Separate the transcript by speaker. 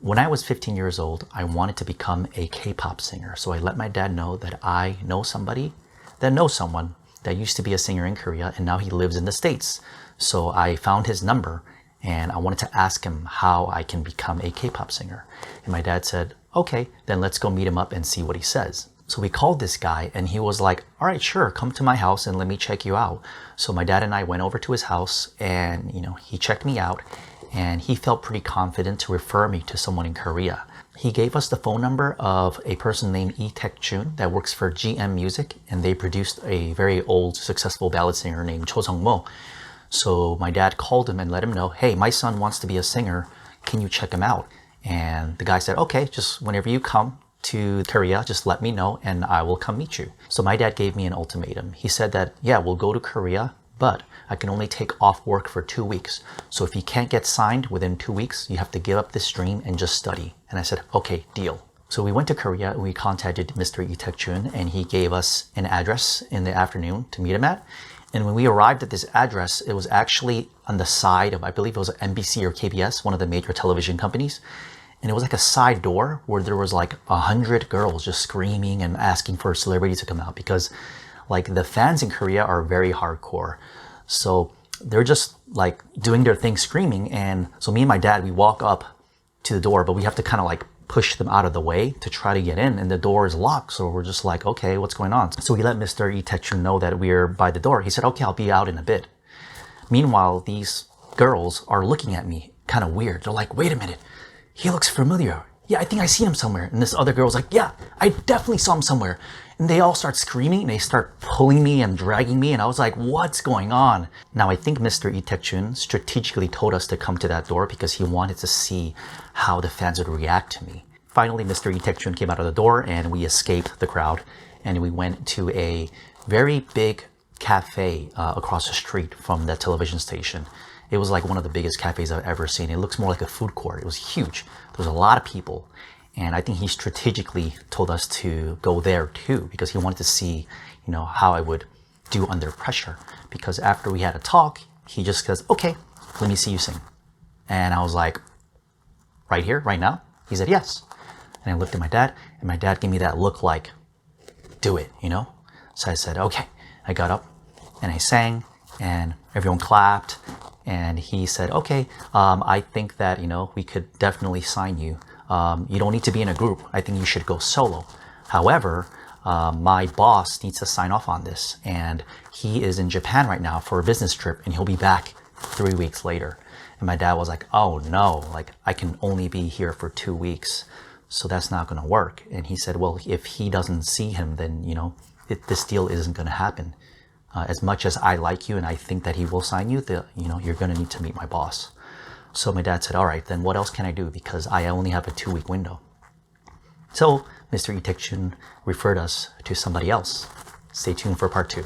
Speaker 1: When I was 15 years old, I wanted to become a K-pop singer. So I let my dad know that I know somebody that knows someone that used to be a singer in Korea and now he lives in the States. So I found his number and I wanted to ask him how I can become a K-pop singer. And my dad said, okay, then let's go meet him up and see what he says. So we called this guy and he was like, all right, sure, come to my house and let me check you out. So my dad and I went over to his house and, he checked me out and he felt pretty confident to refer me to someone in Korea. He gave us the phone number of a person named Lee Taek-jun that works for GM Music, and they produced a very old, successful ballad singer named Cho Sung-mo. So my dad called him and let him know, hey, my son wants to be a singer. Can you check him out? And the guy said, okay, just whenever you come to Korea, just let me know and I will come meet you. So my dad gave me an ultimatum. He said that, yeah, we'll go to Korea, but I can only take off work for 2 weeks. So if you can't get signed within 2 weeks, you have to give up this dream and just study. And I said, okay, deal. So we went to Korea and we contacted Mr. Lee Taek-jun and he gave us an address in the afternoon to meet him at. And when we arrived at this address, it was actually on the side of, I believe it was NBC or KBS, one of the major television companies. And it was like a side door where there was like 100 girls just screaming and asking for celebrities to come out because like the fans in Korea are very hardcore. So they're just like doing their thing screaming. And so me and my dad, we walk up to the door, but we have to kind of like push them out of the way to try to get in. And the door is locked. So we're just like, okay, what's going on? So we let Mr. Lee Taek-jun know that we're by the door. He said, okay, I'll be out in a bit. Meanwhile, these girls are looking at me kind of weird. They're like, wait a minute. He looks familiar. Yeah, I think I seen him somewhere. And this other girl's like, yeah, I definitely saw him somewhere. And they all start screaming and they start pulling me and dragging me. And I was like, what's going on? Now, I think Mr. Lee Taek-jun strategically told us to come to that door because he wanted to see how the fans would react to me. Finally, Mr. Lee Taek-jun came out of the door and we escaped the crowd. And we went to a very big cafe across the street from that television station. It was like one of the biggest cafes I've ever seen. It looks more like a food court. It was huge. There was a lot of people. And I think he strategically told us to go there too because he wanted to see, how I would do under pressure. Because after we had a talk, he just says, okay, let me see you sing. And I was like, right here, right now? He said, yes. And I looked at my dad and my dad gave me that look like, do it, So I said, okay. I got up and I sang and everyone clapped. And he said, okay, I think that, we could definitely sign you. You don't need to be in a group. I think you should go solo. However, my boss needs to sign off on this. And he is in Japan right now for a business trip and he'll be back 3 weeks later. And my dad was like, oh no, like I can only be here for 2 weeks. So that's not going to work. And he said, well, if he doesn't see him, then, this deal isn't going to happen. As much as I like you and I think that he will sign you, you're going to need to meet my boss. So my dad said, all right, then what else can I do? Because I only have a 2-week window. So Mr. Lee Taek-jun referred us to somebody else. Stay tuned for part 2.